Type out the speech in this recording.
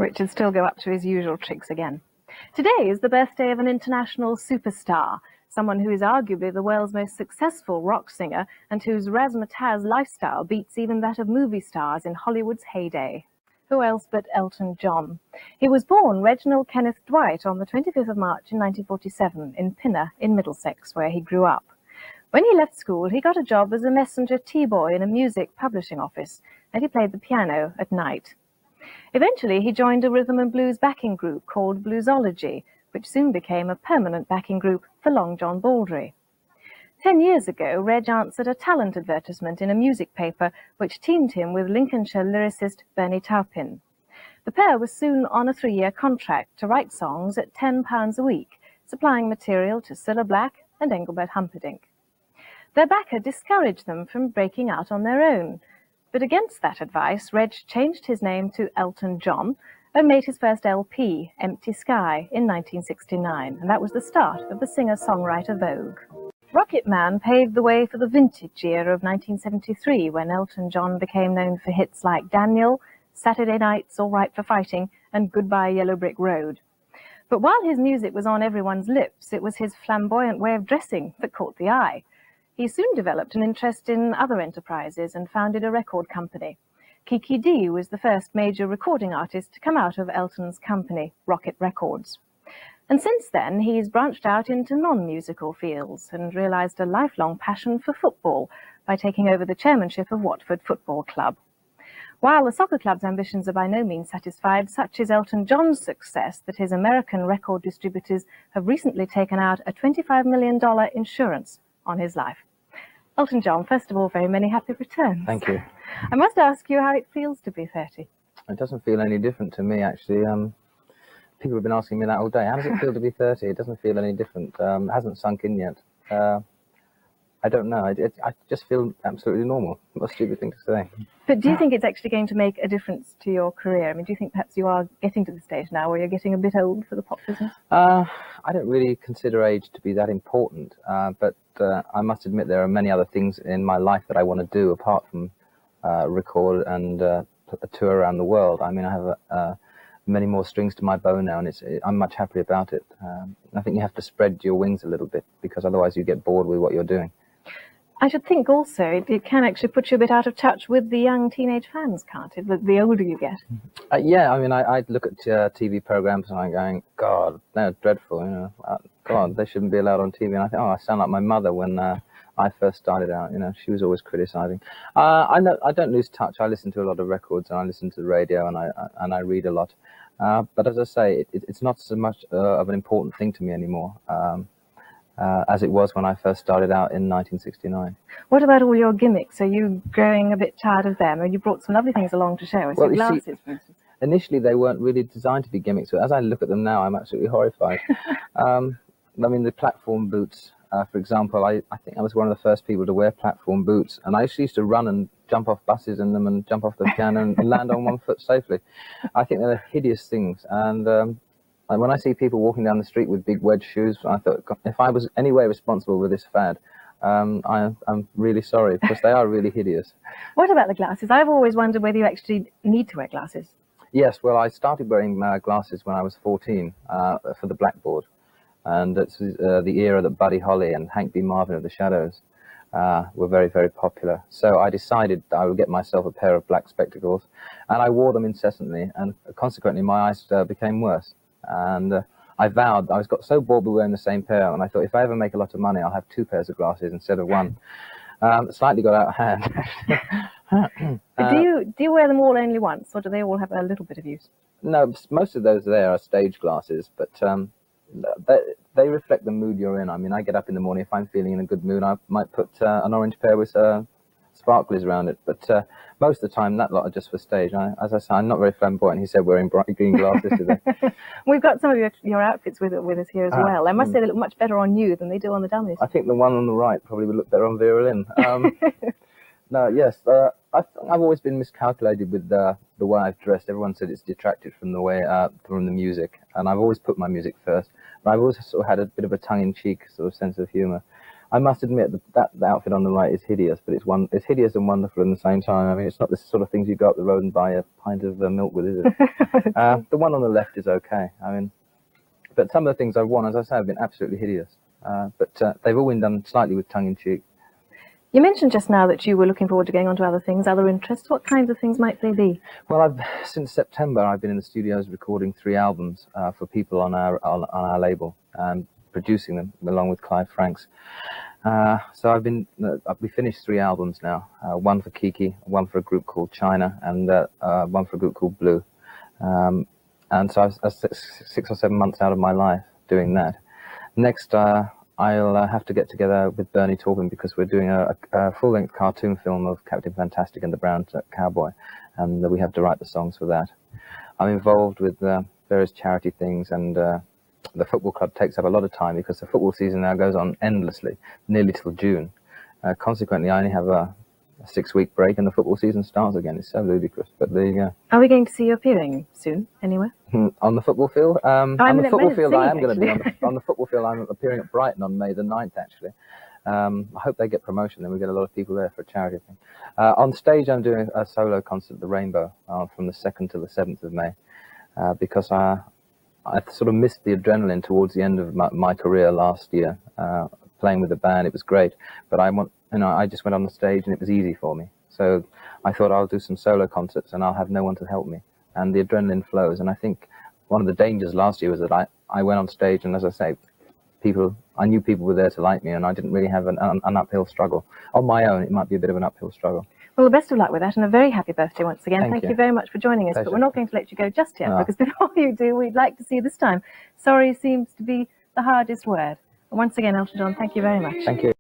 Richard still go up to his usual tricks again. Today is the birthday of an international superstar, someone who is arguably the world's most successful rock singer and whose razzmatazz lifestyle beats even that of movie stars in Hollywood's heyday. Who else but Elton John? He was born Reginald Kenneth Dwight on the 25th of March in 1947 in Pinner in Middlesex, where he grew up. When he left school, he got a job as a messenger tea-boy in a music publishing office, and he played the piano at night. Eventually, he joined a rhythm and blues backing group called Bluesology, which soon became a permanent backing group for Long John Baldry. 10 years ago, Reg answered a talent advertisement in a music paper which teamed him with Lincolnshire lyricist Bernie Taupin. The pair was soon on a 3-year contract to write songs at £10 a week, supplying material to Cilla Black and Engelbert Humperdinck. Their backer discouraged them from breaking out on their own, but against that advice, Reg changed his name to Elton John and made his first LP, Empty Sky, in 1969, and that was the start of the singer-songwriter vogue. Rocket Man paved the way for the vintage year of 1973, when Elton John became known for hits like Daniel, Saturday Night's All Right for Fighting, and Goodbye Yellow Brick Road. But while his music was on everyone's lips, it was his flamboyant way of dressing that caught the eye. He soon developed an interest in other enterprises and founded a record company. Kiki Dee was the first major recording artist to come out of Elton's company, Rocket Records. And since then, he's branched out into non-musical fields and realised a lifelong passion for football by taking over the chairmanship of Watford Football Club. While the soccer club's ambitions are by no means satisfied, such is Elton John's success that his American record distributors have recently taken out a $25 million insurance on his life. Elton John, first of all, very many happy returns. Thank you. I must ask you how it feels to be 30. It doesn't feel any different to me, actually. People have been asking me that all day. How does it feel to be 30? It doesn't feel any different. It hasn't sunk in yet. I don't know. I just feel absolutely normal. What a stupid thing to say. But do you think it's actually going to make a difference to your career? I mean, do you think perhaps you are getting to the stage now where you're getting a bit old for the pop business? I don't really consider age to be that important, but I must admit there are many other things in my life that I want to do apart from record and a tour around the world. I mean, I have many more strings to my bow now, and I'm much happier about it. I think you have to spread your wings a little bit, because otherwise you get bored with what you're doing. I should think also it can actually put you a bit out of touch with the young teenage fans, can't it, the older you get? Yeah, I mean, I look at TV programs and I'm going, God, they're dreadful, you know. God, they shouldn't be allowed on TV. And I think, I sound like my mother when I first started out, you know. She was always criticizing. I don't lose touch. I listen to a lot of records and I listen to the radio and I read a lot. But as I say, it's not so much of an important thing to me anymore. As it was when I first started out in 1969. What about all your gimmicks? Are you growing a bit tired of them? And you brought some lovely things along to share with your glasses, for instance. Initially, they weren't really designed to be gimmicks, but as I look at them now, I'm absolutely horrified. I mean, the platform boots, for example, I think I was one of the first people to wear platform boots, and I actually used to run and jump off buses in them and jump off the piano and land on one foot safely. I think they're hideous things, and when I see people walking down the street with big wedge shoes, I thought, if I was any way responsible with this fad, I'm really sorry, because they are really hideous. What about the glasses? I've always wondered whether you actually need to wear glasses. Yes, well, I started wearing glasses when I was 14 for the blackboard. And it's the era that Buddy Holly and Hank B. Marvin of the Shadows were very, very popular. So I decided that I would get myself a pair of black spectacles, and I wore them incessantly, and consequently my eyes became worse. And I vowed, I got so bored with wearing the same pair, and I thought, if I ever make a lot of money, I'll have 2 pairs of glasses instead of 1. Slightly got out of hand. Do you wear them all only once, or do they all have a little bit of use? No, most of those there are stage glasses, but they reflect the mood you're in. I mean, I get up in the morning, if I'm feeling in a good mood, I might put an orange pair with sparklies around it, but most of the time that lot are just for stage. As I say, I'm not very flamboyant. He said wearing bright green glasses today. We've got some of your outfits with us here as well. I must say they look much better on you than they do on the dummies. I think the one on the right probably would look better on Vera Lynn. No, yes, I've always been miscalculated with the way I've dressed. Everyone said it's detracted from the way from the music, and I've always put my music first. But I've always sort of had a bit of a tongue-in-cheek sort of sense of humour. I must admit that the outfit on the right is hideous, but it's hideous and wonderful at the same time. I mean, it's not the sort of things you go up the road and buy a pint of milk with, is it? The one on the left is okay. I mean, but some of the things I've worn, as I say, have been absolutely hideous. But they've all been done slightly with tongue-in-cheek. You mentioned just now that you were looking forward to going on to other things, other interests. What kinds of things might they be? Well, since September, I've been in the studios recording 3 albums for people on our label, producing them along with Clive Franks. So we finished 3 albums now. One for Kiki, one for a group called China, and one for a group called Blue. And so I was 6 or 7 months out of my life doing that. Next, I'll have to get together with Bernie Taupin because we're doing a full-length cartoon film of Captain Fantastic and the Brown Cowboy, and we have to write the songs for that. I'm involved with various charity things, and the football club takes up a lot of time because the football season now goes on endlessly, nearly till June. Consequently, I only have a 6-week break and the football season starts again. It's so ludicrous, but there you go. Are we going to see you appearing soon anywhere? On the football field? On the football field, I am going to be actually. on the football field. I'm appearing at Brighton on May the 9th, actually. I hope they get promotion, then we get a lot of people there for a charity thing. On stage, I'm doing a solo concert at the Rainbow from the 2nd to the 7th of May because I sort of missed the adrenaline towards the end of my career last year. Playing with the band, it was great, but I just went on the stage and it was easy for me. So I thought I'll do some solo concerts and I'll have no one to help me. And the adrenaline flows. And I think one of the dangers last year was that I went on stage and, as I say, I knew people were there to like me, and I didn't really have an uphill struggle. On my own, it might be a bit of an uphill struggle. Well, the best of luck with that, and a very happy birthday once again. Thank you very much for joining us. Pleasure. But we're not going to let you go just yet, because before you do, we'd like to see this time. Sorry seems to be the hardest word. And once again, Elton John, thank you very much. Thank you.